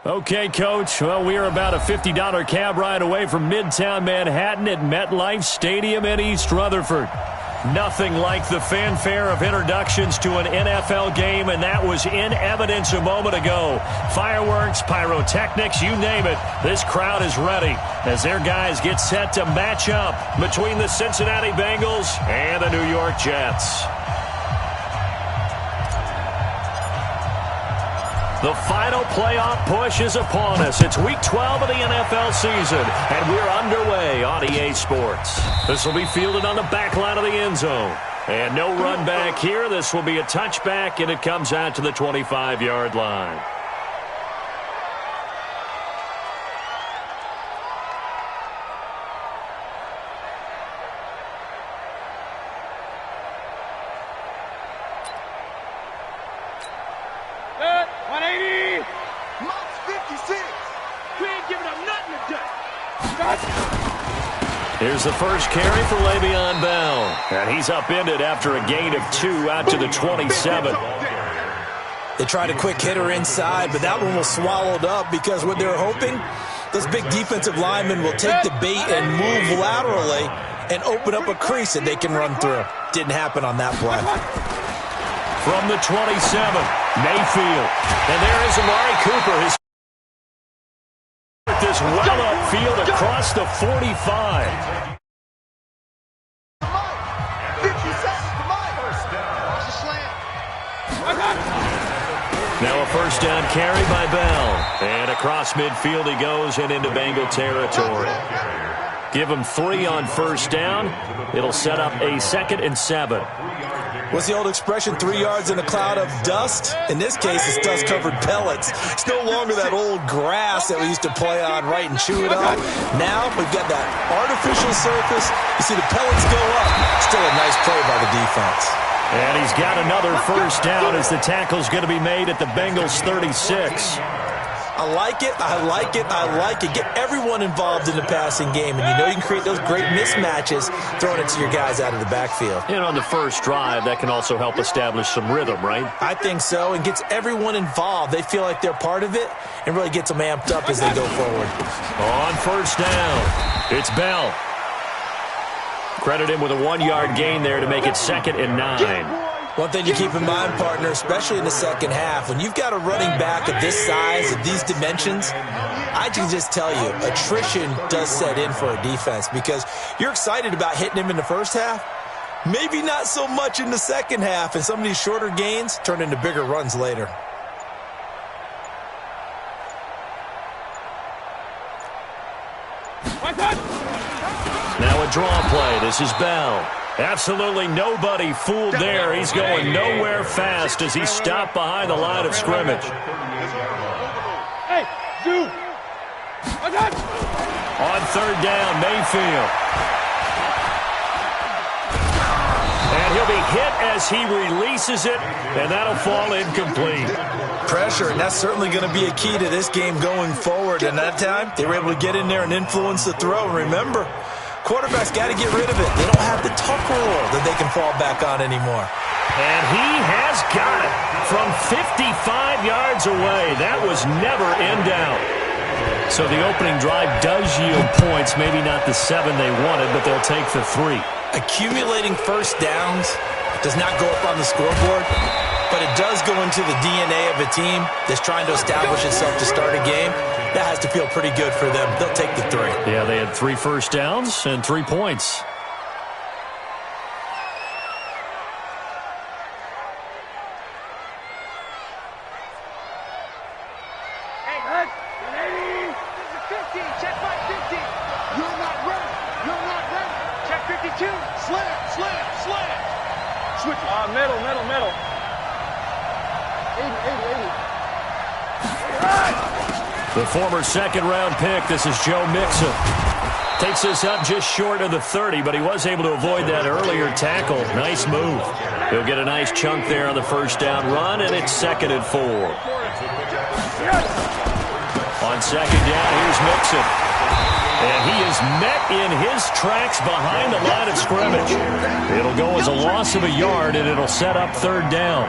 Okay, Coach. Well, we are about a $50 cab ride away from Midtown Manhattan at MetLife Stadium in East Rutherford. Nothing like the fanfare of introductions to an NFL game, and that was in evidence a moment ago. Fireworks, pyrotechnics, you name it. This crowd is ready as their guys get set to match up between the Cincinnati Bengals and the New York Jets. The final playoff push is upon us. It's Week 12 of the NFL season, and we're underway on EA Sports. This will be fielded on the back line of the end zone. And no run back here. This will be a touchback, and it comes out to the 25-yard line. Here's the first carry for Le'Veon Bell. And he's upended after a gain of 2 out to the 27. They tried a quick hitter inside, but that one was swallowed up because what they're hoping, those big defensive linemen will take the bait and move laterally and open up a crease that they can run through. Didn't happen on that play. From the 27, Mayfield. And there is Amari Cooper. His this well upfield across the 45. Now a first down carry by Bell. And across midfield he goes and into Bengal territory. Give him 3 on first down. It'll set up a 2nd and 7. What's the old expression, 3 yards in a cloud of dust? In this case, it's dust-covered pellets. It's no longer that old grass that we used to play on, right, and chew it up. Now we've got that artificial surface. You see the pellets go up. Still a nice play by the defense. And he's got another first down as the tackle's going to be made at the Bengals' 36. I like it, I like it, I like it. Get everyone involved in the passing game, and you know you can create those great mismatches throwing it to your guys out of the backfield. And on the first drive, that can also help establish some rhythm, right? I think so, and gets everyone involved. They feel like they're part of it and really gets them amped up as they go forward. On first down, it's Bell. Credit him with a 1-yard gain there to make it 2nd and 9. One thing to keep in mind, partner, especially in the second half, when you've got a running back of this size, of these dimensions, I can just tell you, attrition does set in for a defense because you're excited about hitting him in the first half, maybe not so much in the second half, and some of these shorter gains turn into bigger runs later. Now a draw play. This is Bell. Absolutely nobody fooled there. He's going nowhere fast as he's stopped behind the line of scrimmage. Hey, dude. On third down, Mayfield. And he'll be hit as he releases it, and that'll fall incomplete. Pressure, and that's certainly going to be a key to this game going forward. And that time, they were able to get in there and influence the throw. And remember, quarterbacks got to get rid of it. They don't have the tuck rule that they can fall back on anymore. And he has got it from 55 yards away. That was never in doubt. So the opening drive does yield points, maybe not the 7 they wanted, but they'll take the 3. Accumulating first downs does not go up on the scoreboard, but it does go into the DNA of a team that's trying to establish itself to start a game. That has to feel pretty good for them. They'll take the 3. Yeah, they had 3 first downs and 3 points. Hey, Hurt. 50. Check my 50. You're not ready. You're not ready. Check 52. Slam. Switch. Middle. 80. The former second-round pick, this is Joe Mixon. Takes this up just short of the 30, but he was able to avoid that earlier tackle. Nice move. He'll get a nice chunk there on the first down run, and it's 2nd and 4. On second down, here's Mixon. And he is met in his tracks behind the line of scrimmage. It'll go as a loss of a yard, and it'll set up third down.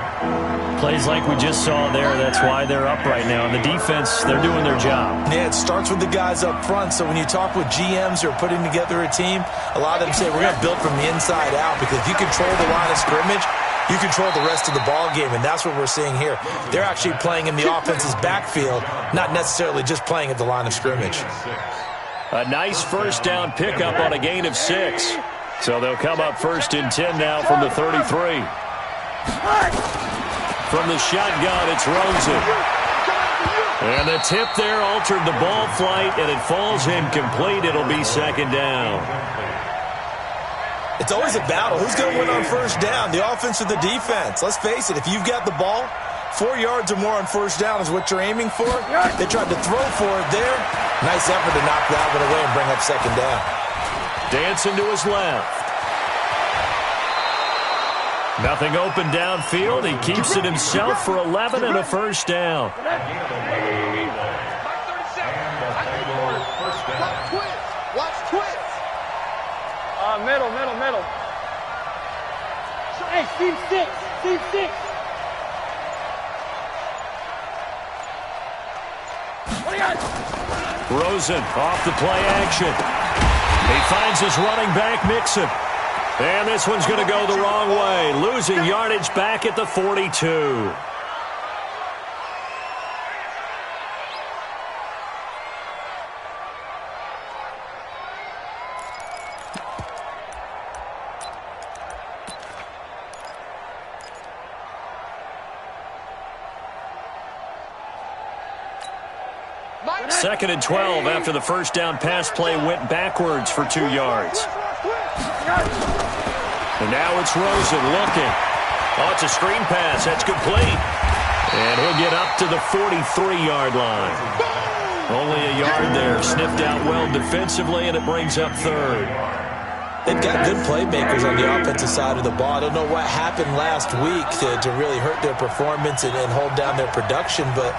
Plays like we just saw there, that's why they're up right now. And the defense, they're doing their job. Yeah, it starts with the guys up front. So when you talk with GMs who are putting together a team, a lot of them say we're going to build from the inside out, because if you control the line of scrimmage, you control the rest of the ball game, and that's what we're seeing here. They're actually playing in the offense's backfield, not necessarily just playing at the line of scrimmage. A nice first down pickup on a gain of 6. So they'll come up 1st and 10 now from the 33. From the shotgun, it's Rosen. And the tip there altered the ball flight, and it falls incomplete. It'll be 2nd down. It's always a battle. Who's going to win on first down, the offense or the defense? Let's face it, if you've got the ball, 4 yards or more on first down is what you're aiming for. They tried to throw for it there. Nice effort to knock that one away and bring up 2nd down. Dancing to his left. Nothing open downfield. He keeps it himself for 11 and a first down. Watch twist. Middle. Hey, Steve 6. What do you got? Rosen off the play action. He finds his running back, Mixon. And this one's going to go the wrong way. Losing yardage back at the 42. Second and 12 after the first down pass play went backwards for 2 yards. And now it's Rosen looking. Oh, it's a screen pass. That's complete. And he'll get up to the 43-yard line. Only a yard there. Sniffed out well defensively, and it brings up 3rd. They've got good playmakers on the offensive side of the ball. I don't know what happened last week to really hurt their performance and hold down their production, but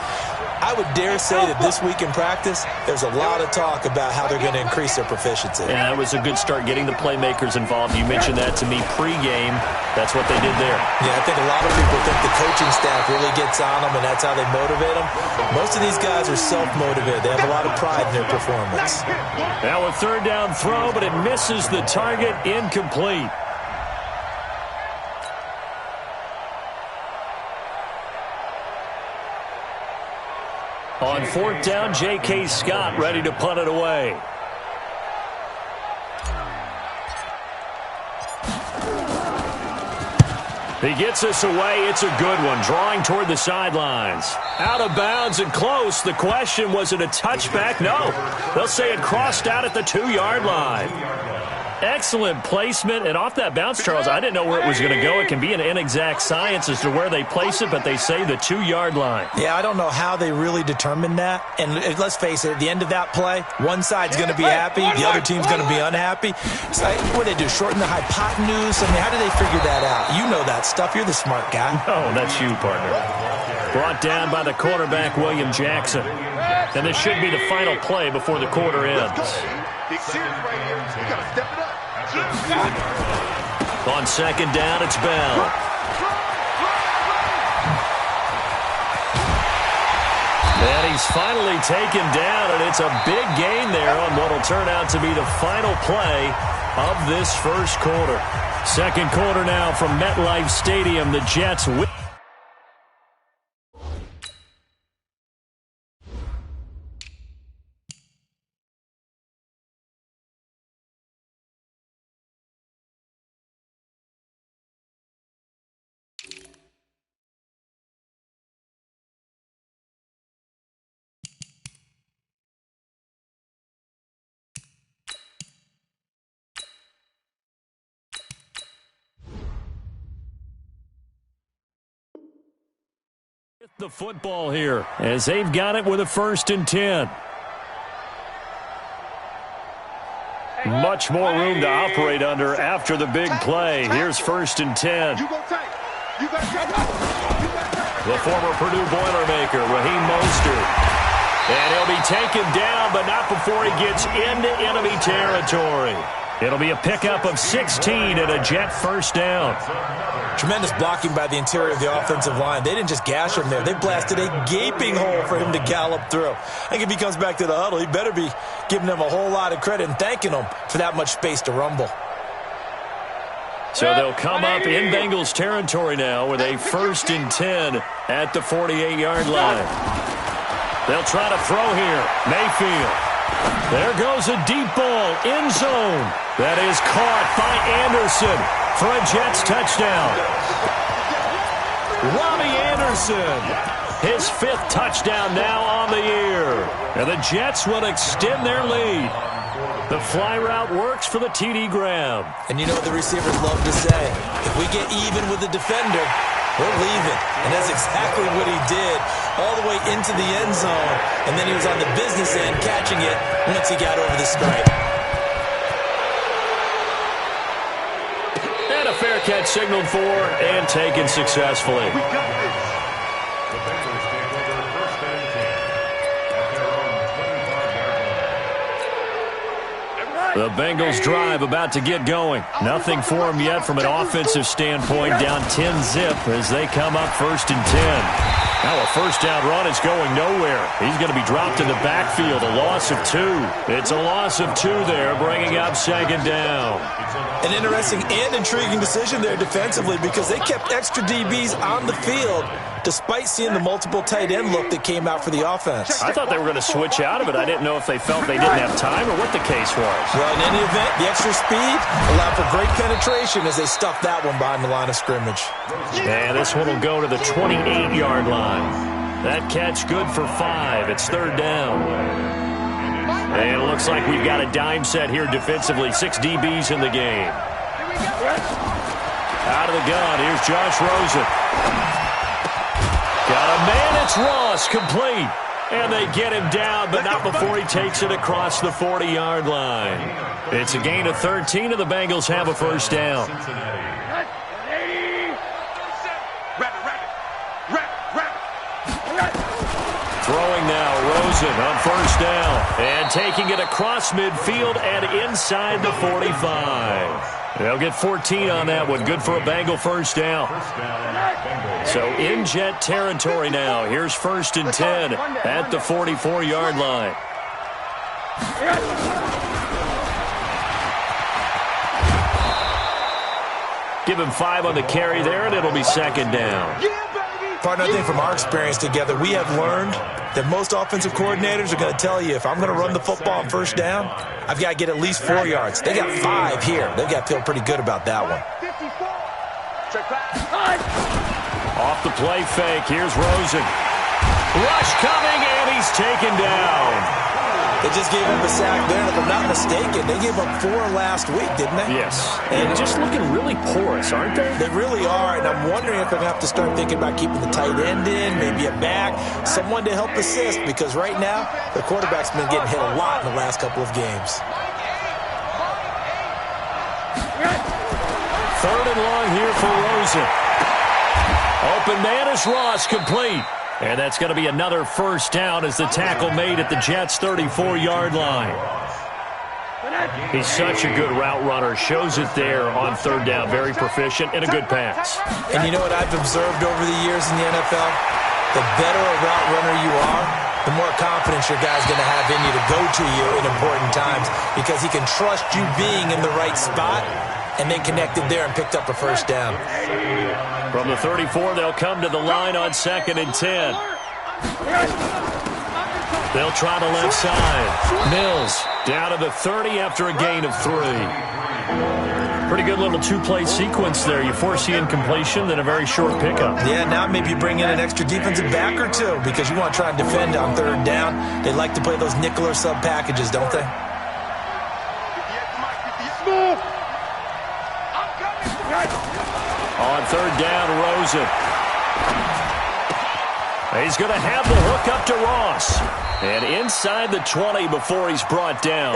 I would dare say that this week in practice, there's a lot of talk about how they're going to increase their proficiency. And that was a good start, getting the playmakers involved. You mentioned that to me pregame. That's what they did there. Yeah, I think a lot of people think the coaching staff really gets on them, and that's how they motivate them. Most of these guys are self-motivated. They have a lot of pride in their performance. Now a 3rd down throw, but it misses the target, incomplete. On 4th down, J.K. Scott ready to punt it away. He gets us away. It's a good one. Drawing toward the sidelines. Out of bounds and close. The question, was it a touchback? No. They'll say it crossed out at the 2-yard line. Excellent placement, and off that bounce, Charles, I didn't know where it was going to go. It can be an inexact science as to where they place it, but they say the 2-yard line. Yeah, I don't know how they really determined that. And let's face it, at the end of that play, one side's going to be happy, the other team's going to be unhappy. It's like, what do they do, shorten the hypotenuse? I mean, how do they figure that out? You know that stuff. You're the smart guy. No, that's you, partner. Brought down by the quarterback, William Jackson. And this should be the final play before the quarter ends. Big series right here. You got to step it up. On 2nd down, it's Bell. And he's finally taken down, and it's a big gain there on what will turn out to be the final play of this first quarter. Second quarter now from MetLife Stadium. The Jets win. The football here as they've got it with a 1st and 10. Much more room to operate under after the big play. Here's 1st and 10. The former Purdue Boilermaker, Raheem Mostert. And he'll be taken down, but not before he gets into enemy territory. It'll be a pickup of 16 and a Jet first down. Tremendous blocking by the interior of the offensive line. They didn't just gash him there. They blasted a gaping hole for him to gallop through. I think if he comes back to the huddle, he better be giving them a whole lot of credit and thanking them for that much space to rumble. So they'll come up in Bengals territory now with a 1st and 10 at the 48-yard line. They'll try to throw here. Mayfield. There goes a deep ball, end zone. That is caught by Anderson for a Jets touchdown. Robbie Anderson, his 5th touchdown now on the year. And the Jets will extend their lead. The fly route works for the TD grab. And you know what the receivers love to say? If we get even with the defender, we're leaving. And that's exactly what he did, all the way into the end zone. And then he was on the business end catching it once he got over the stripe. And a fair catch signaled for and taken successfully. The Bengals drive about to get going. Nothing for them yet from an offensive standpoint. Down 10-zip as they come up 1st and 10. Now a first down run is going nowhere. He's going to be dropped in the backfield. A loss of 2. It's a loss of 2 there, bringing up 2nd down. An interesting and intriguing decision there defensively because they kept extra DBs on the field despite seeing the multiple tight end look that came out for the offense. I thought they were going to switch out of it. I didn't know if they felt they didn't have time or what the case was. Well, in any event, the extra speed allowed for great penetration as they stuffed that one behind the line of scrimmage. And this one will go to the 28-yard line. That catch good for 5. It's 3rd down. And it looks like we've got a dime set here defensively. 6 DBs in the game. Out of the gun, here's Josh Rosen. Got a man, it's Ross, complete. And they get him down, but not before he takes it across the 40-yard line. It's a gain of 13, and the Bengals have a first down. Throwing now, Rosen on first down. And taking it across midfield and inside the 45. They'll get 14 on that one. Good for a Bengal first down. So in Jet territory now. Here's 1st and 10 at the 44-yard line. Give him 5 on the carry there, and it'll be 2nd down. Partner, I think from our experience together, we have learned that most offensive coordinators are going to tell you, if I'm going to run the football on first down, I've got to get at least 4 yards. They got 5 here. They've got to feel pretty good about that one. Off the play fake, here's Rosen. Rush coming, and he's taken down. They just gave him a sack there, and if I'm not mistaken, they gave up 4 last week, didn't they? Yes. And just looking really porous, aren't they? They really are, and I'm wondering if they're going to have to start thinking about keeping the tight end in, maybe a back, someone to help assist, because right now, the quarterback's been getting hit a lot in the last couple of games. 3rd and long here for Rosen. Open man is Ross, complete. And that's going to be another first down as the tackle made at the Jets' 34-yard line. He's such a good route runner. Shows it there on 3rd down. Very proficient and a good pass. And you know what I've observed over the years in the NFL? The better a route runner you are, the more confidence your guy's going to have in you to go to you in important times because he can trust you being in the right spot and then connected there and picked up a first down. From the 34, they'll come to the line on 2nd and 10. They'll try the left side. Mills down to the 30 after a gain of 3. Pretty good little 2-play sequence there. You force the incompletion, then a very short pickup. Yeah, now maybe you bring in an extra defensive back or 2 because you want to try and defend on 3rd down. They like to play those nickel or sub packages, don't they? On 3rd down, Rosen. He's going to have the hook up to Ross. And inside the 20 before he's brought down.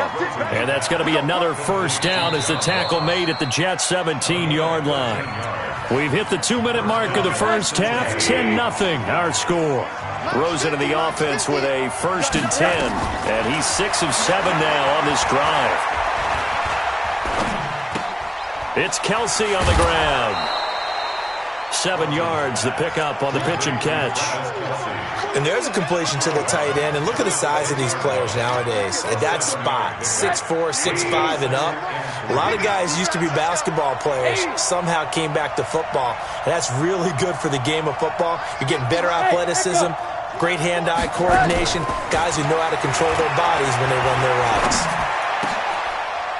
And that's going to be another first down as the tackle made at the Jets' 17-yard line. We've hit the 2-minute mark of the first half. 10-0 our score. Throws into the offense with a 1st and 10. And he's 6 of 7 now on this drive. It's Kelsey on the ground. 7 yards, the pickup on the pitch and catch. And there's a completion to the tight end. And look at the size of these players nowadays. At that spot, 6'4", 6'5", and up. A lot of guys used to be basketball players, somehow came back to football. And that's really good for the game of football. You're getting better athleticism, great hand-eye coordination, guys who know how to control their bodies when they run their routes.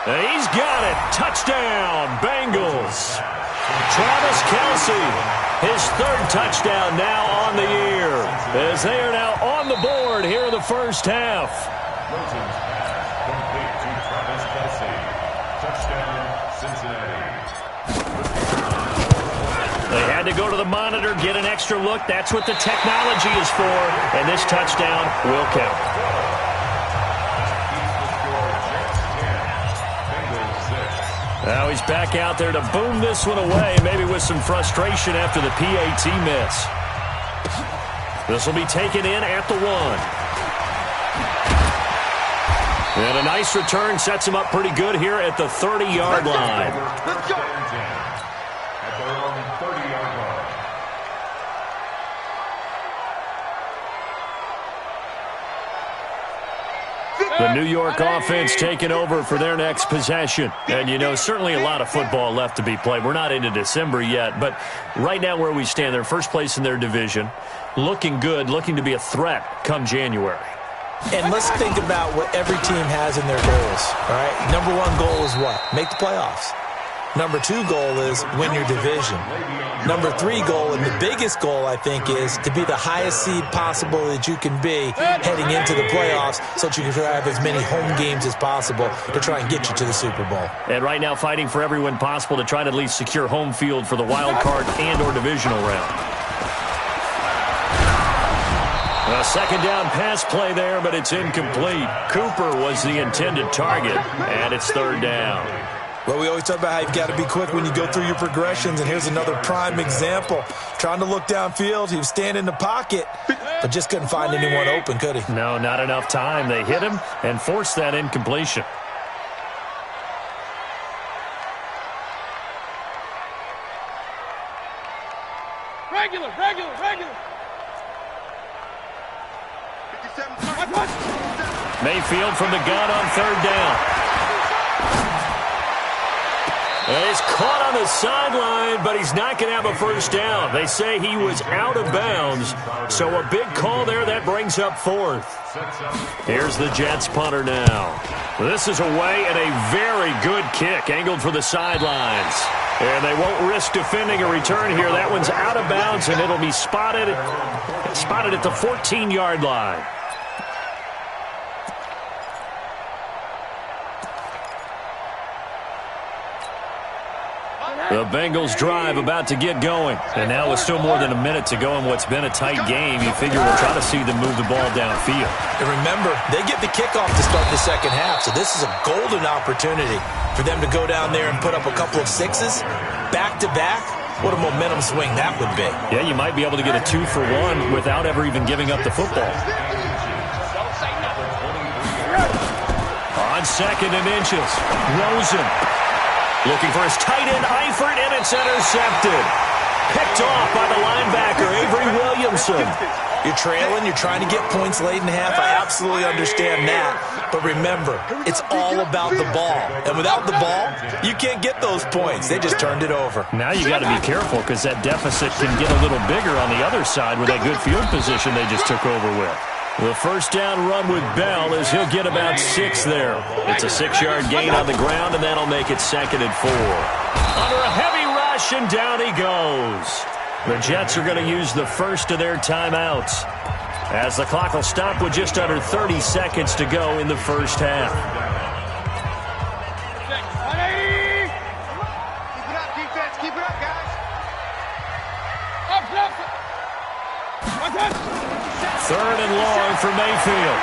And he's got it. Touchdown, Bengals. Travis Kelsey, his 3rd touchdown now on the year, as they are now on the board here in the first half. They had to go to the monitor, get an extra look. That's what the technology is for, and this touchdown will count. Now he's back out there to boom this one away, maybe with some frustration after the PAT miss. This will be taken in at the 1. And a nice return sets him up pretty good here at the 30-yard line. Let's go. At their own 30-yard line. The New York offense taking over for their next possession. And, you know, certainly a lot of football left to be played. We're not into December yet, but right now where we stand, they're first place in their division, looking good, looking to be a threat come January. And let's think about what every team has in their goals, all right? Number 1 goal is what? Make the playoffs. Number 2 goal is win your division. Number 3 goal, and the biggest goal, I think, is to be the highest seed possible that you can be heading into the playoffs so that you can have as many home games as possible to try and get you to the Super Bowl. And right now fighting for every win possible to try to at least secure home field for the wild card and or divisional round. A 2nd down pass play there, but it's incomplete. Cooper was the intended target, and it's 3rd down. Well, we always talk about how you've got to be quick when you go through your progressions, and here's another prime example. Trying to look downfield, he was standing in the pocket, but just couldn't find anyone open, could he? No, not enough time. They hit him and forced that incompletion. Regular. 57. Mayfield from the gun on 3rd down. He's caught on the sideline, but he's not going to have a first down. They say he was out of bounds, so a big call there that brings up 4th. Here's the Jets punter now. This is away and a very good kick, angled for the sidelines. And they won't risk defending a return here. That one's out of bounds, and it'll be spotted at the 14-yard line. The Bengals drive about to get going. And now with still more than a minute to go in what's been a tight game, you figure we'll try to see them move the ball downfield. And remember, they get the kickoff to start the second half, so this is a golden opportunity for them to go down there and put up a couple of 6s back-to-back. What a momentum swing that would be. Yeah, you might be able to get a 2-for-1 without ever even giving up the football. On 2nd and inches, Rosen looking for his tight end, Eifert, and it's intercepted. Picked off by the linebacker, Avery Williamson. You're trailing, you're trying to get points late in half. I absolutely understand that. But remember, it's all about the ball. And without the ball, you can't get those points. They just turned it over. Now you got to be careful because that deficit can get a little bigger on the other side with that good field position they just took over with. The first down run with Bell is he'll get about 6 there. It's a 6-yard gain on the ground, and that'll make it 2nd and 4. Under a heavy rush, and down he goes. The Jets are going to use the first of their timeouts, as the clock will stop with just under 30 seconds to go in the first half. 180. Keep it up, defense. Keep it up, guys. Up. 3rd and long for Mayfield.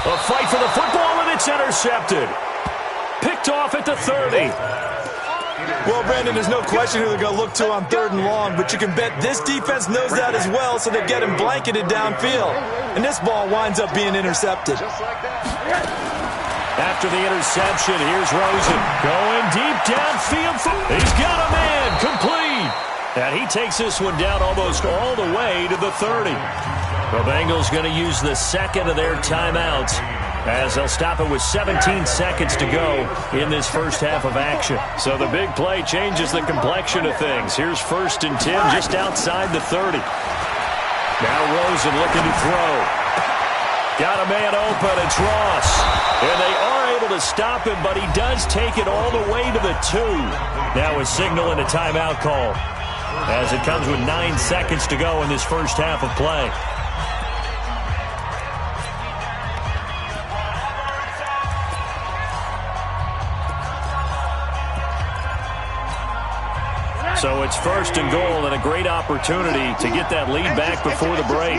A fight for the football, and it's intercepted. Picked off at the 30. Well, Brandon, there's no question who they're going to look to on 3rd and long, but you can bet this defense knows that as well, so they're getting blanketed downfield. And this ball winds up being intercepted. After the interception, here's Rosen going deep downfield. He's got a man, complete. And he takes this one down almost all the way to the 30. The Bengals going to use the second of their timeouts as they'll stop it with 17 seconds to go in this first half of action. So the big play changes the complexion of things. Here's 1st and 10 just outside the 30. Now Rosen looking to throw. Got a man open. It's Ross. And they are able to stop him, but he does take it all the way to the 2. Now a signal and a timeout call as it comes with 9 seconds to go in this first half of play. So it's 1st and goal and a great opportunity to get that lead back before the break.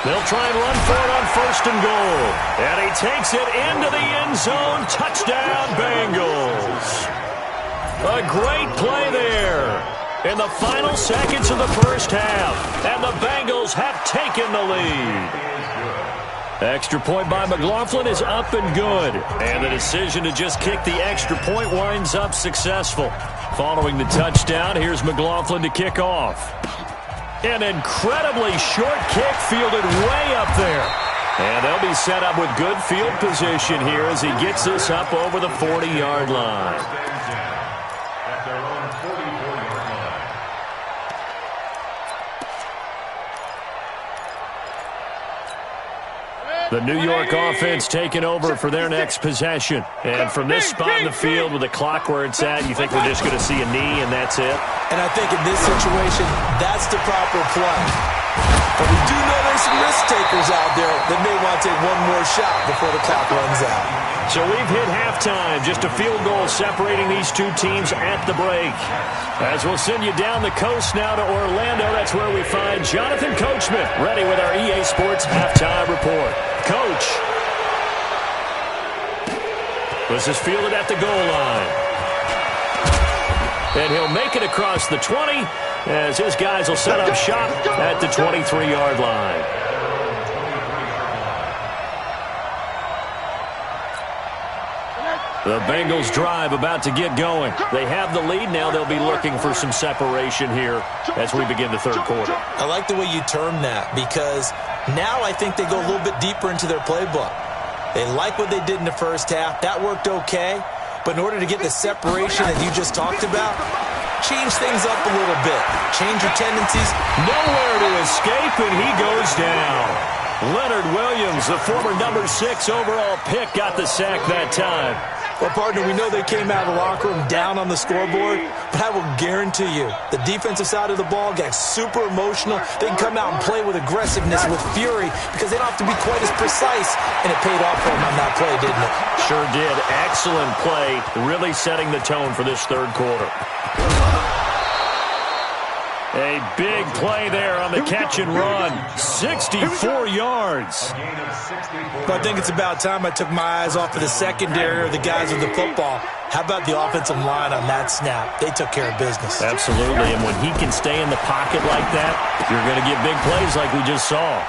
They'll try and run for it on 1st and goal. And he takes it into the end zone. Touchdown, Bengals. A great play there in the final seconds of the first half. And the Bengals have taken the lead. Extra point by McLaughlin is up and good. And the decision to just kick the extra point winds up successful. Following the touchdown, here's McLaughlin to kick off. An incredibly short kick fielded way up there. And they'll be set up with good field position here as he gets this up over the 40-yard line. The New York offense taking over for their next possession. And from this spot in the field with the clock where it's at, you think we're just going to see a knee and that's it? And I think in this situation, that's the proper play. But we do know there's some risk takers out there that may want to take one more shot before the clock runs out. So we've hit halftime. Just a field goal separating these two teams at the break. As we'll send you down the coast now to Orlando, that's where we find Jonathan Coachman ready with our EA Sports halftime report. Coach. This is fielded at the goal line. And he'll make it across the 20 as his guys will set up shop at the 23-yard line. The Bengals drive about to get going. They have the lead. Now they'll be looking for some separation here as we begin the third quarter. I like the way you term that because now I think they go a little bit deeper into their playbook. They like what they did in the first half. That worked okay. But in order to get the separation that you just talked about, change things up a little bit. Change your tendencies. Nowhere to escape, and he goes down. Leonard Williams, the former number 6 overall pick, got the sack that time. Well, partner, we know they came out of the locker room down on the scoreboard, but I will guarantee you the defensive side of the ball got super emotional. They can come out and play with aggressiveness, with fury, because they don't have to be quite as precise, and it paid off for them on that play, didn't it? Sure did. Excellent play, really setting the tone for this third quarter. A big play there on the catch and run. 64 yards. But I think it's about time I took my eyes off of the secondary or the guys with the football. How about the offensive line on that snap? They took care of business. Absolutely, and when he can stay in the pocket like that, you're going to get big plays like we just saw.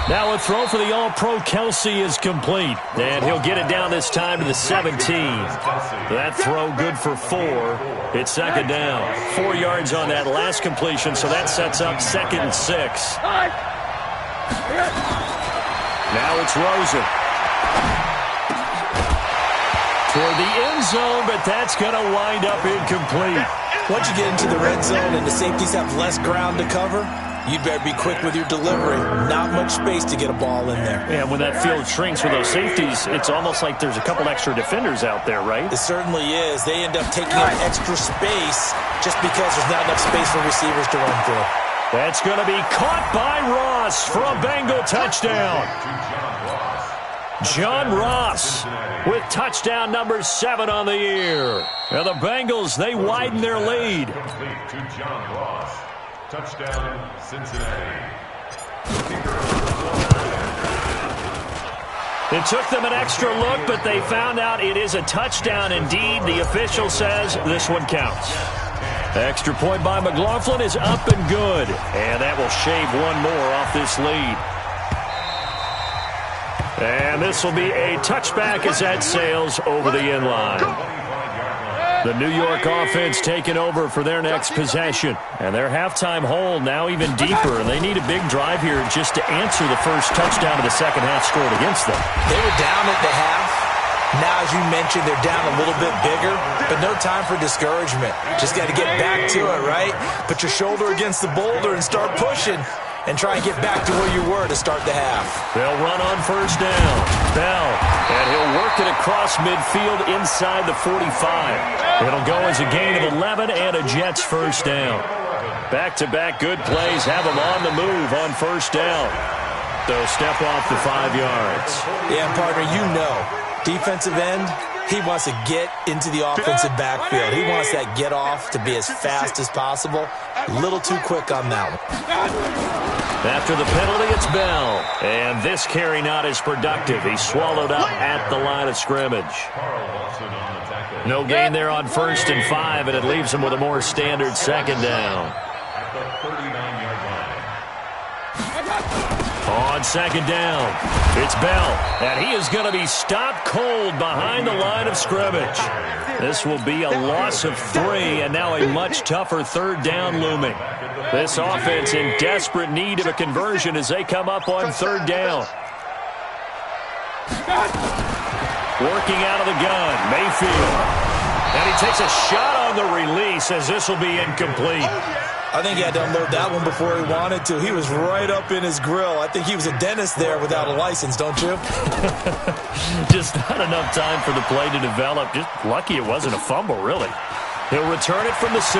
Now a throw for the All-Pro Kelsey is complete, and he'll get it down this time to the 17. That throw good for 4. It's second down. 4 yards on that last completion, so that sets up 2nd and 6. Now it's Rosen. Toward the end zone, but that's going to wind up incomplete. Once you get into the red zone and the safeties have less ground to cover, you'd better be quick with your delivery. Not much space to get a ball in there. And when that field shrinks with those safeties, it's almost like there's a couple extra defenders out there, right? It certainly is. They end up taking up extra space just because there's not enough space for receivers to run through. That's going to be caught by Ross for a Bengal touchdown. John Ross with touchdown number 7 on the year. And the Bengals, they widen their lead. To John Ross. Touchdown, Cincinnati. It took them an extra look, but they found out it is a touchdown indeed. The official says this one counts. Extra point by McLaughlin is up and good. And that will shave one more off this lead. And this will be a touchback as that sails over the end line. The New York offense taking over for their next possession. And their halftime hole now even deeper. And they need a big drive here just to answer the first touchdown of the second half scored against them. They were down at the half. Now, as you mentioned, they're down a little bit bigger. But no time for discouragement. Just got to get back to it, right? Put your shoulder against the boulder and start pushing. And try and get back to where you were to start the half. They'll run on first down. Bell. And he'll work it across midfield inside the 45. It'll go as a gain of 11 and a Jets first down. Back-to-back good plays have them on the move on first down. They'll step off the 5 yards. Yeah, partner, you know, defensive end, he wants to get into the offensive backfield. He wants that get off to be as fast as possible. A little too quick on that one. After the penalty, it's Bell. And this carry not as productive. He's swallowed up at the line of scrimmage. No gain there on 1st and 5, and it leaves him with a more standard second down. At the 39-yard line. On second down, it's Bell, and he is going to be stopped cold behind the line of scrimmage. This will be a loss of 3, and now a much tougher third down looming. This offense in desperate need of a conversion as they come up on third down. Working out of the gun, Mayfield. And he takes a shot on the release as this will be incomplete. I think he had to unload that one before he wanted to. He was right up in his grill. I think he was a dentist there without a license, don't you? Just not enough time for the play to develop. Just lucky it wasn't a fumble, really. He'll return it from the 6.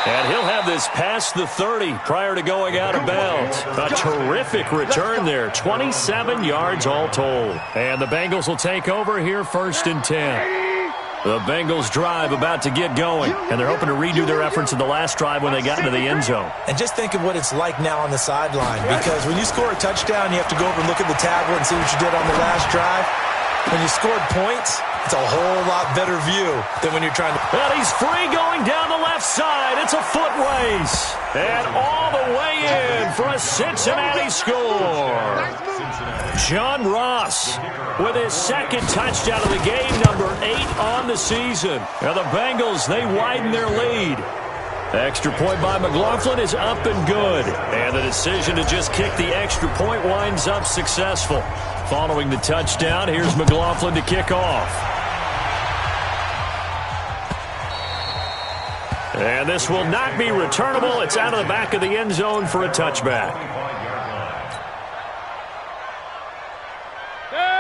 And he'll have this past the 30 prior to going out of bounds. A terrific return there. 27 yards all told. And the Bengals will take over here 1st and 10. The Bengals drive about to get going, and they're hoping to redo their efforts in the last drive when they got into the end zone. And just think of what it's like now on the sideline, because when you score a touchdown, you have to go over and look at the tablet and see what you did on the last drive. When you scored points, it's a whole lot better view than when you're trying to... Well, he's free going down the left side. It's a foot race. And all the way in for a Cincinnati score. John Ross with his second touchdown of the game, number 8 on the season. Now the Bengals, they widen their lead. Extra point by McLaughlin is up and good. And the decision to just kick the extra point winds up successful. Following the touchdown, here's McLaughlin to kick off. And this will not be returnable. It's out of the back of the end zone for a touchback.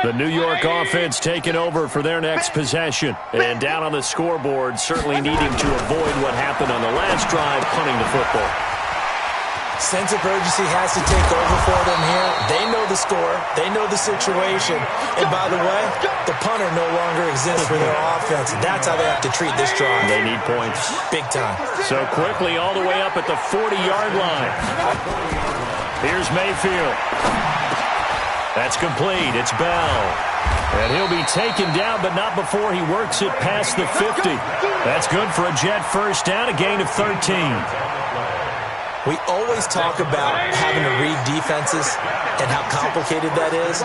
The New York offense taking over for their next possession. And down on the scoreboard, certainly needing to avoid what happened on the last drive, punting the football. Sense of urgency has to take over for them here. They know the score. They know the situation. And by the way, the punter no longer exists for their offense. That's how they have to treat this drive. They need points. Big time. So quickly all the way up at the 40-yard line. Here's Mayfield. That's complete. It's Bell. And he'll be taken down, but not before he works it past the 50. That's good for a Jet first down, a gain of 13. We always talk about having to read defenses and how complicated that is.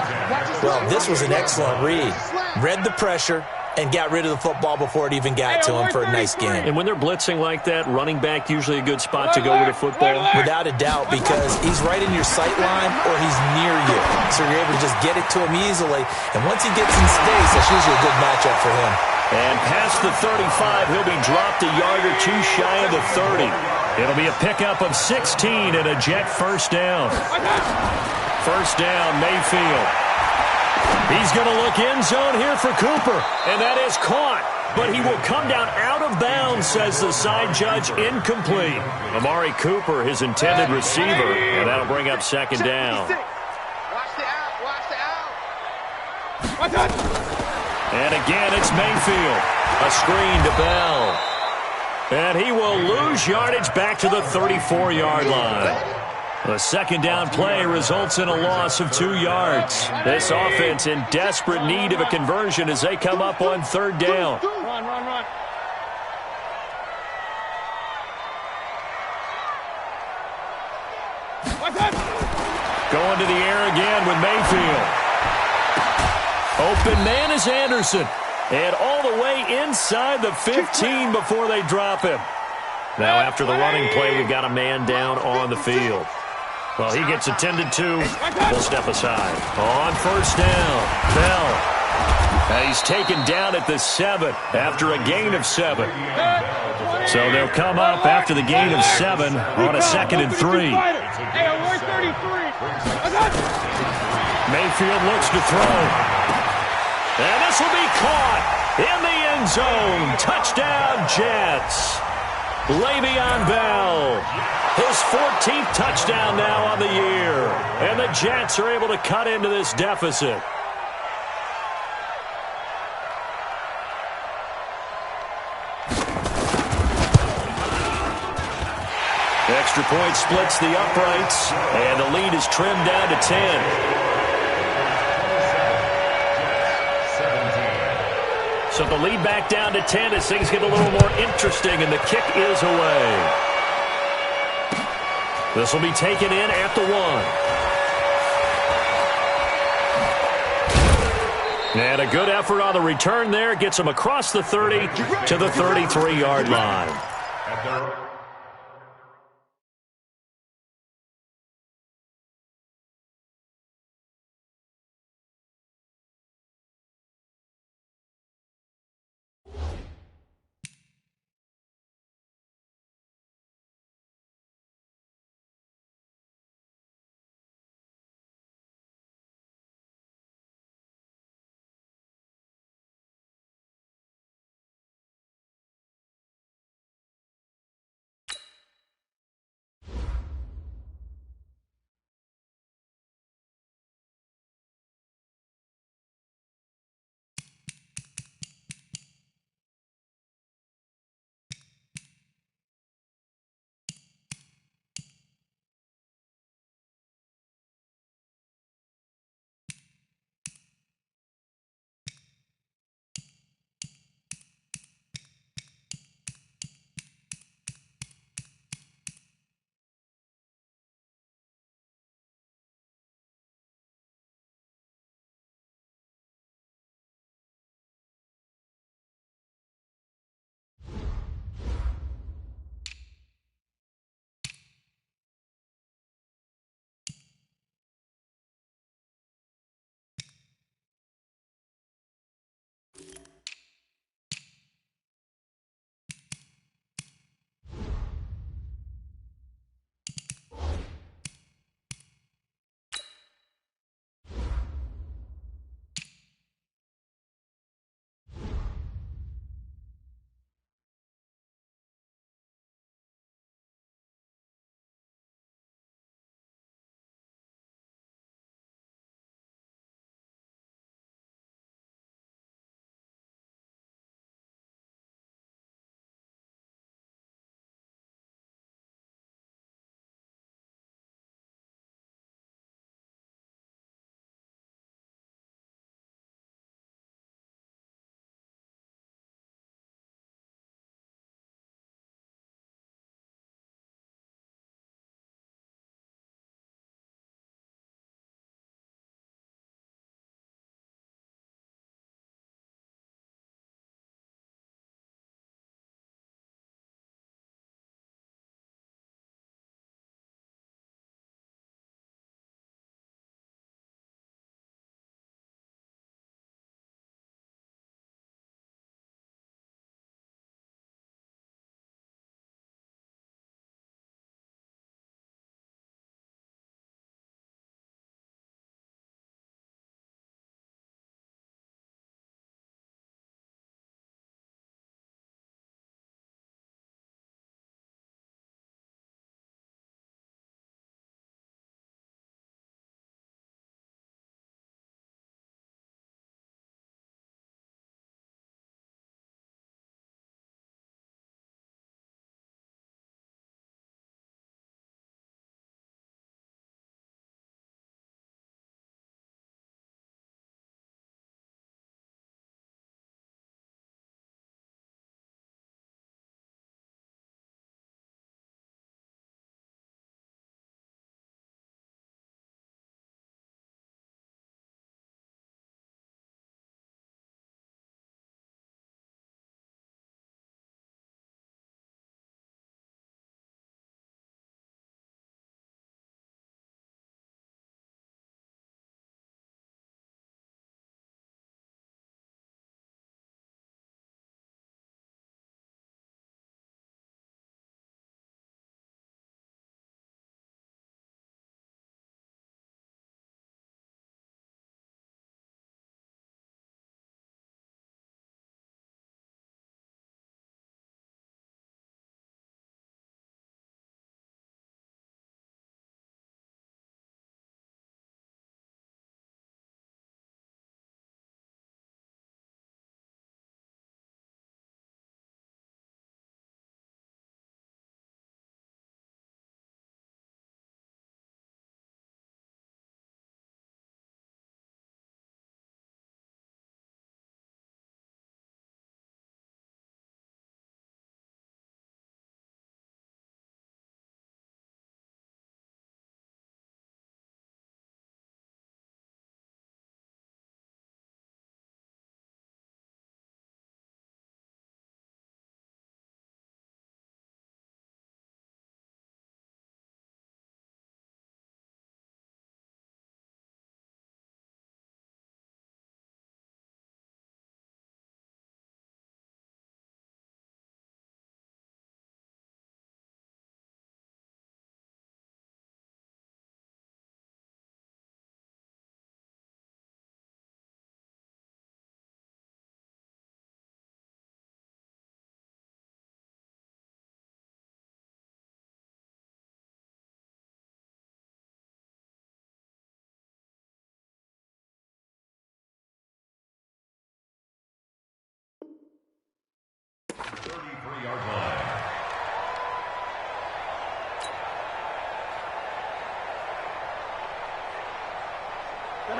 Well, this was an excellent read. Read the pressure and got rid of the football before it even got to him for a nice game. And when they're blitzing like that, running back usually a good spot to go with the football? Without a doubt, because he's right in your sight line or he's near you. So you're able to just get it to him easily. And once he gets in space, that's usually a good matchup for him. And past the 35, he'll be dropped a yard or two shy of the 30. It'll be a pickup of 16 and a Jet first down. First down, Mayfield. He's going to look end zone here for Cooper. And that is caught. But he will come down out of bounds, says the side judge. Incomplete. Amari Cooper, his intended receiver. And that'll bring up second down. Watch the out. And again, it's Mayfield. A screen to Bell. And he will lose yardage back to the 34-yard line. The second down play results in a loss of 2 yards. This offense in desperate need of a conversion as they come up on third down. Run. Going to the air again with Mayfield. Open man is Anderson. And all the way inside the 15 before they drop him. Now after the running play, we've got a man down on the field. Well, he gets attended to. We'll step aside. On first down, Bell. He's taken down at the 7 after a gain of 7. So they'll come up after the gain of 7 on a 2nd and 3. Mayfield looks to throw. And this will be caught in the end zone. Touchdown, Jets. Le'Veon Bell, his 14th touchdown now on the year. And the Jets are able to cut into this deficit. Extra point splits the uprights, and the lead is trimmed down to 10. So the lead back down to 10 as things get a little more interesting, and the kick is away. This will be taken in at the 1. And a good effort on the return there. Gets him across the 30 to the 33-yard line.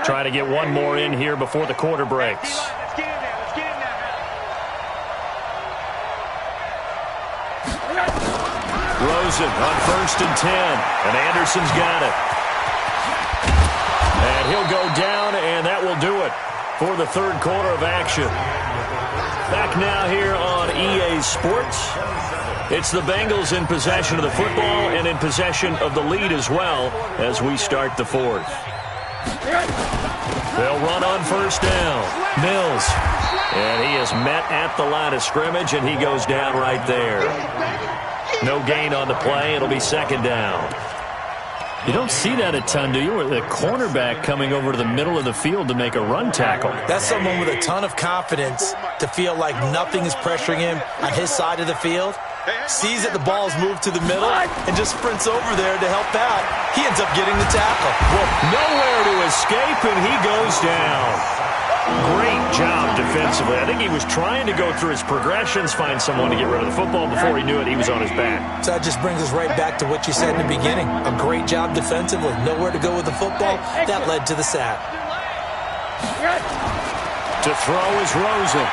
Trying to get one more in here before the quarter breaks. Let's get in there. Let's get in there. Rosen on 1st and 10. And Anderson's got it. And he'll go down, and that will do it for the third quarter of action. Back now here on EA Sports. It's the Bengals in possession of the football and in possession of the lead as well as we start the fourth. They'll run on 1st down. Mills. And he is met at the line of scrimmage, and he goes down right there. No gain on the play. It'll be 2nd down. You don't see that a ton, do you? With a cornerback coming over to the middle of the field to make a run tackle. That's someone with a ton of confidence to feel like nothing is pressuring him on his side of the field. Sees that the ball's moved to the middle and just sprints over there to help out. He ends up getting the tackle. Well, nowhere to escape, and he goes down. Great job defensively. I think he was trying to go through his progressions, find someone to get rid of the football. Before he knew it, he was on his back. So that just brings us right back to what you said in the beginning. A great job defensively. Nowhere to go with the football. That led to the sack. To throw is Rosen.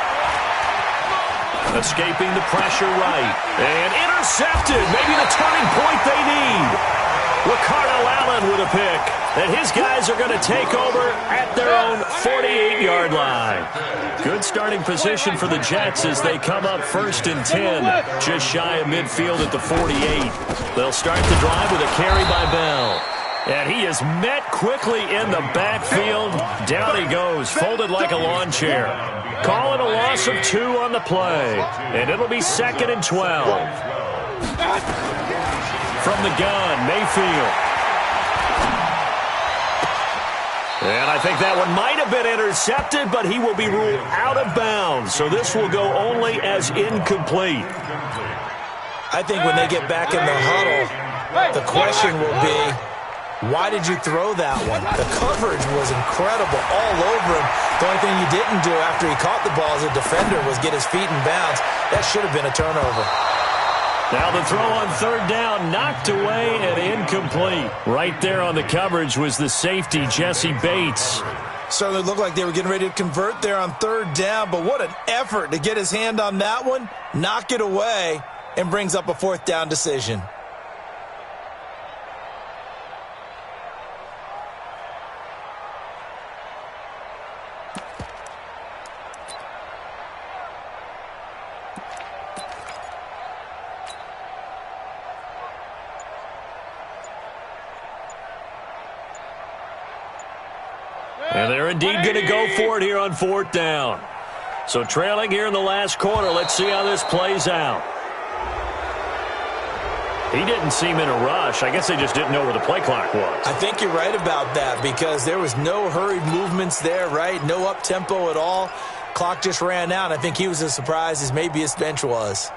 Escaping the pressure right. And intercepted. Maybe the turning point they need. Ricardo Allen with a pick. And his guys are going to take over at their own 48-yard line. Good starting position for the Jets as they come up 1st and 10. Just shy of midfield at the 48. They'll start the drive with a carry by Bell. And he is met quickly in the backfield. Down he goes, folded like a lawn chair. Calling a loss of 2 on the play. And it'll be 2nd and 12. From the gun, Mayfield. And I think that one might have been intercepted, but he will be ruled out of bounds. So this will go only as incomplete. I think when they get back in the huddle, the question will be, why did you throw that one? The coverage was incredible all over him. The only thing you didn't do after he caught the ball as a defender was get his feet in bounds. That should have been a turnover. Now the throw on 3rd down, knocked away and incomplete. Right there on the coverage was the safety, Jesse Bates. Certainly looked like they were getting ready to convert there on 3rd down, but what an effort to get his hand on that one, knock it away, and brings up a 4th down decision. And they're indeed going to go for it here on 4th down. So trailing here in the last quarter. Let's see how this plays out. He didn't seem in a rush. I guess they just didn't know where the play clock was. I think you're right about that because there was no hurried movements there, right? No up-tempo at all. Clock just ran out. I think he was as surprised as maybe his bench was.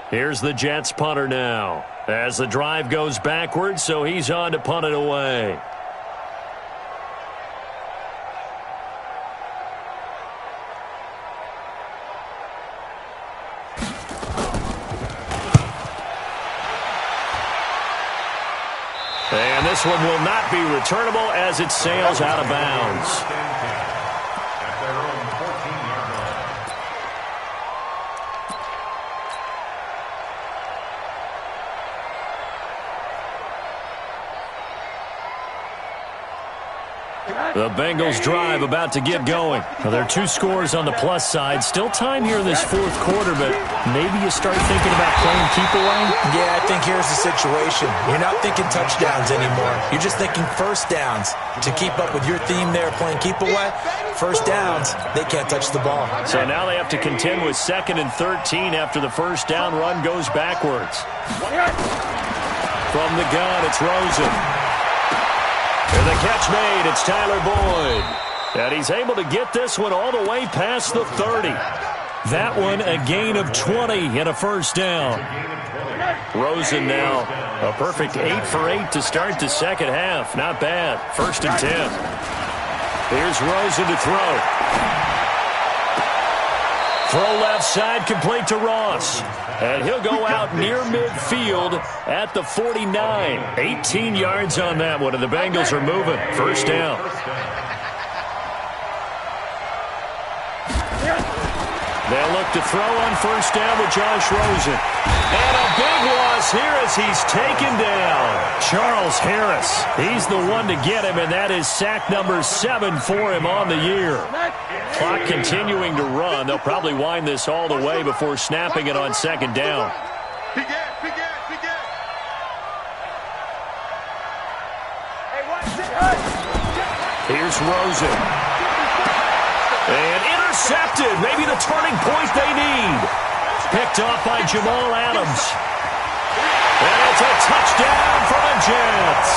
Here's the Jets punter now as the drive goes backwards, so he's on to punt it away. And this one will not be returnable as it sails out of bounds. The Bengals drive about to get going. Well, there are 2 scores on the plus side. Still time here in this 4th quarter, but maybe you start thinking about playing keep away? Yeah, I think here's the situation. You're not thinking touchdowns anymore. You're just thinking 1st downs. To keep up with your theme there, playing keep away, 1st downs, they can't touch the ball. So now they have to contend with 2nd and 13 after the 1st down run goes backwards. From the gun, it's Rosen. And the catch made, it's Tyler Boyd. And he's able to get this one all the way past the 30. That one a gain of 20 and a 1st down. Rosen now a perfect 8 for 8 to start the 2nd half. Not bad. 1st and 10. Here's Rosen to throw. Throw left side, complete to Ross. And he'll go out near midfield at the 49. 18 yards on that one, and the Bengals are moving. First down. They'll look to throw on first down with Josh Rosen. And a big loss here as he's taken down. Charles Harris, he's the one to get him, and that is sack number 7 for him on the year. Clock continuing to run. They'll probably wind this all the way before snapping it on second down. Here's Rosen. And intercepted. Maybe the turning point they need. Picked off by Jamal Adams. And it's a touchdown for the Jets.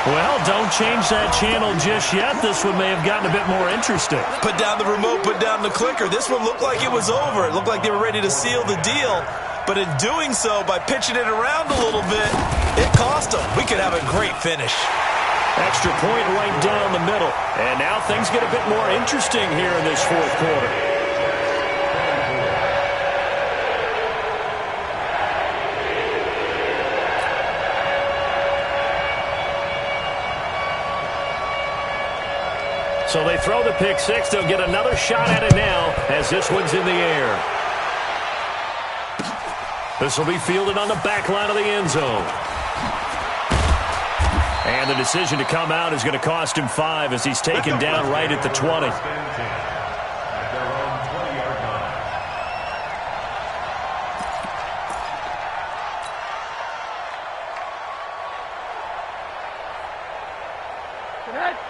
Well, don't change that channel just yet. This one may have gotten a bit more interesting. Put down the remote, put down the clicker. This one looked like it was over. It looked like they were ready to seal the deal. But in doing so, by pitching it around a little bit, it cost them. We could have a great finish. Extra point right down the middle. And now things get a bit more interesting here in this fourth quarter. So they throw the pick six. They'll get another shot at it now as this one's in the air. This will be fielded on the back line of the end zone. And the decision to come out is going to cost him 5 as he's taken down right at the 20.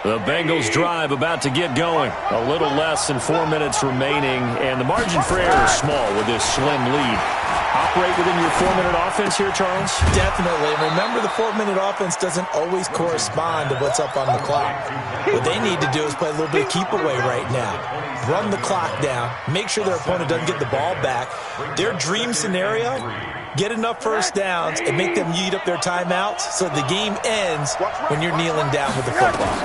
The Bengals drive about to get going. A little less than 4 minutes remaining, and the margin for error is small with this slim lead. Operate within your 4-minute offense here, Charles? Definitely. And remember, the 4-minute offense doesn't always correspond to what's up on the clock. What they need to do is play a little bit of keep away right now. Run the clock down. Make sure their opponent doesn't get the ball back. Their dream scenario, get enough first downs and make them eat up their timeouts so the game ends when you're kneeling down with the football.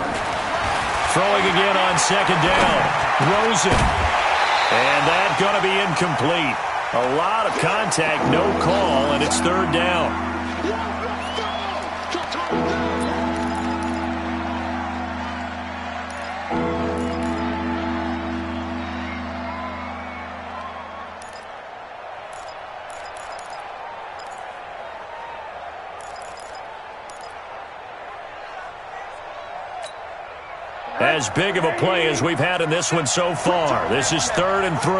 Throwing again on second down. Rosen. And that's going to be incomplete. A lot of contact, no call, and it's third down. As big of a play as we've had in this one so far. This is 3rd and 3.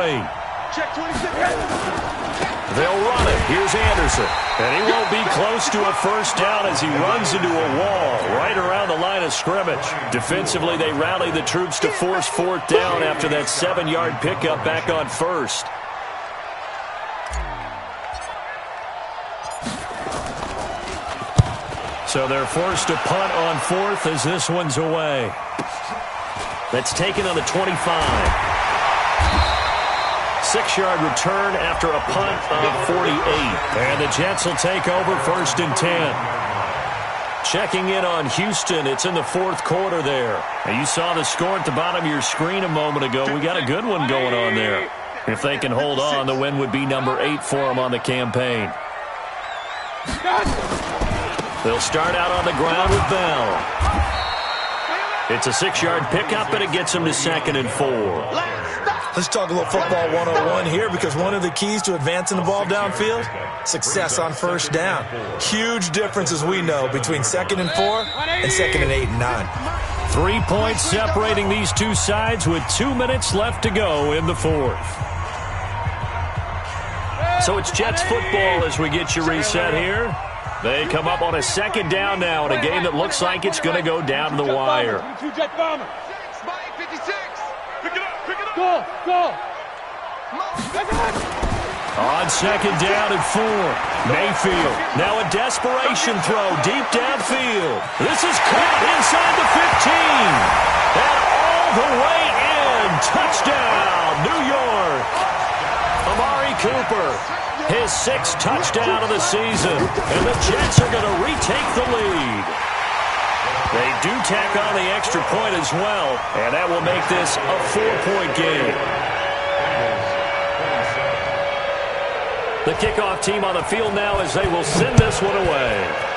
Check 26. They'll run it. Here's Anderson. And he won't be close to a first down as he runs into a wall right around the line of scrimmage. Defensively, they rally the troops to force 4th down after that 7-yard pickup back on first. So they're forced to punt on 4th as this one's away. That's taken on the 25. 6-yard return after a punt of 48. And the Jets will take over 1st and 10. Checking in on Houston. It's in the 4th quarter there. And you saw the score at the bottom of your screen a moment ago. We got a good one going on there. If they can hold on, the win would be number 8 for them on the campaign. They'll start out on the ground with Bell. It's a 6-yard pickup, and it gets them to 2nd and 4. Let's talk a little football 101 here, because one of the keys to advancing the ball downfield, success on first down. Huge difference, as we know, between 2nd and 4 and 2nd and 8 and 9. 3 points separating these two sides with 2 minutes left to go in the 4th. So it's Jets football as we get you reset here. They come up on a 2nd down now in a game that looks like it's going to go down to the wire. On 2nd down and 4. Mayfield. Now a desperation throw deep downfield. This is caught inside the 15. And all the way in. Touchdown, New York. Amari Cooper. His 6th touchdown of the season. And the Jets are going to retake the lead. They do tack on the extra point as well, and that will make this a 4-point game. The kickoff team on the field now as they will send this one away.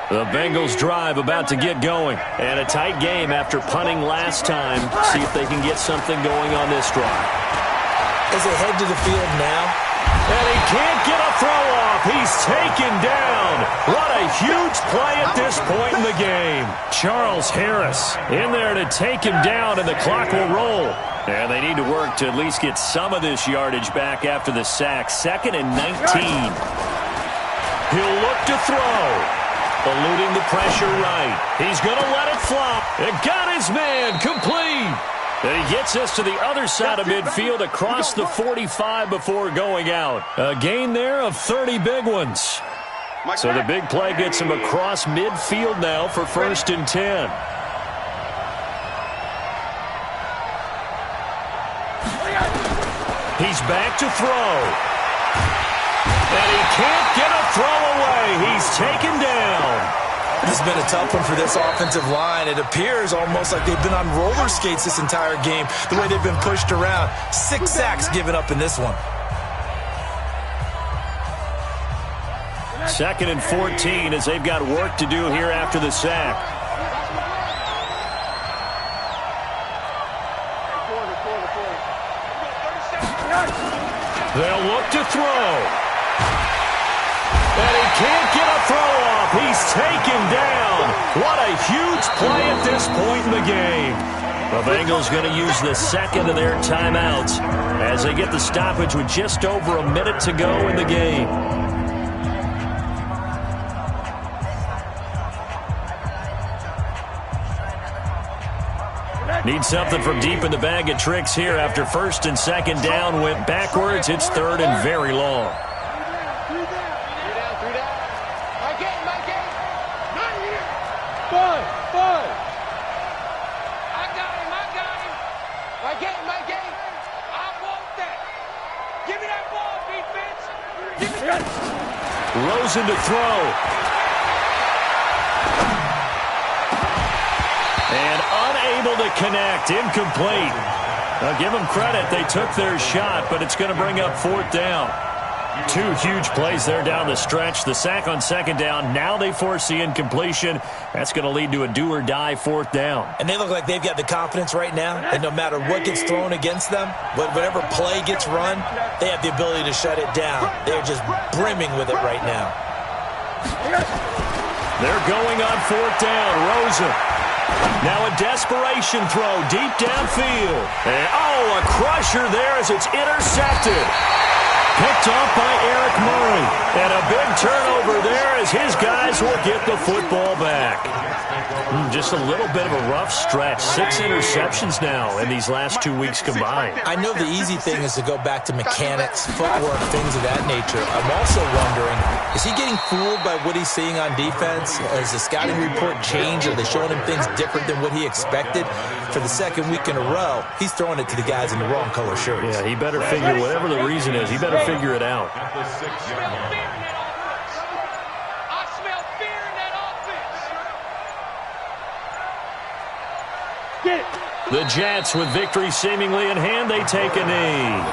The Bengals drive about to get going. And a tight game after punting last time. See if they can get something going on this drive. As they head to the field now. And he can't get a throw off. He's taken down. What a huge play at this point in the game. Charles Harris in there to take him down, and the clock will roll. And they need to work to at least get some of this yardage back after the sack. 2nd and 19. He'll look to throw. Eluding the pressure right. He's going to let it flop. It got his man complete. And he gets us to the other side of midfield across the 45 before going out. A gain there of 30 big ones. So the big play gets him across midfield now for 1st and 10. He's back to throw. And he can't get a throw away. He's taken down. This has been a tough one for this offensive line. It appears almost like they've been on roller skates this entire game, the way they've been pushed around. 6 sacks given up in this one. 2nd and 14 as they've got work to do here after the sack. They'll look to throw. And he can't get a throw off. He's taken down. What a huge play at this point in the game. The Bengals going to use the 2nd of their timeouts as they get the stoppage with just over a minute to go in the game. Need something from deep in the bag of tricks here after 1st and 2nd down went backwards. It's 3rd and very long. Rosen to throw. And unable to connect. Incomplete. Now give them credit. They took their shot, but it's going to bring up 4th down. 2 huge plays there down the stretch. The sack on 2nd down. Now they force the incompletion. That's going to lead to a do-or-die 4th down. And they look like they've got the confidence right now that no matter what gets thrown against them, whatever play gets run, they have the ability to shut it down. They're just brimming with it right now. They're going on 4th down. Rosen. Now a desperation throw deep downfield. And, a crusher there as it's intercepted. Picked off by Eric Murray. And a big turnover there as his guys will get the football back. Just a little bit of a rough stretch. 6 interceptions now in these last 2 weeks combined. I know the easy thing is to go back to mechanics, footwork, things of that nature. I'm also wondering, is he getting fooled by what he's seeing on defense? Has the scouting report changed? Are they showing him things different than what he expected? For the 2nd week in a row, he's throwing it to the guys in the wrong color shirts. Yeah, he better figure, whatever the reason is, he better figure it out. The Jets, with victory seemingly in hand, they take a knee.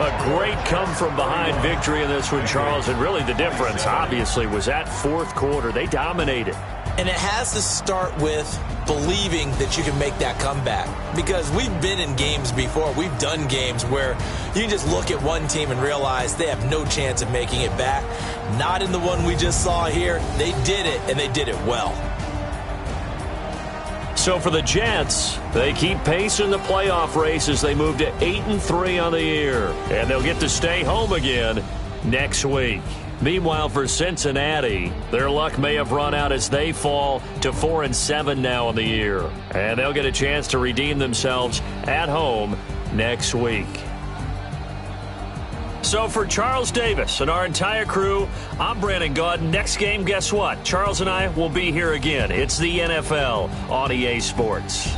A great come-from-behind victory in this one, Charles. And really the difference, obviously, was that 4th quarter. They dominated. And it has to start with believing that you can make that comeback. Because we've been in games before. We've done games where you can just look at one team and realize they have no chance of making it back. Not in the one we just saw here. They did it, and they did it well. So for the Jets, they keep pace in the playoff race as they move to 8-3 on the year. And they'll get to stay home again next week. Meanwhile, for Cincinnati, their luck may have run out as they fall to 4-7 now in the year. And they'll get a chance to redeem themselves at home next week. So So for Charles Davis and our entire crew, I'm Brandon Gaud. Next game, guess what? Charles and I will be here again. It's the NFL on EA Sports.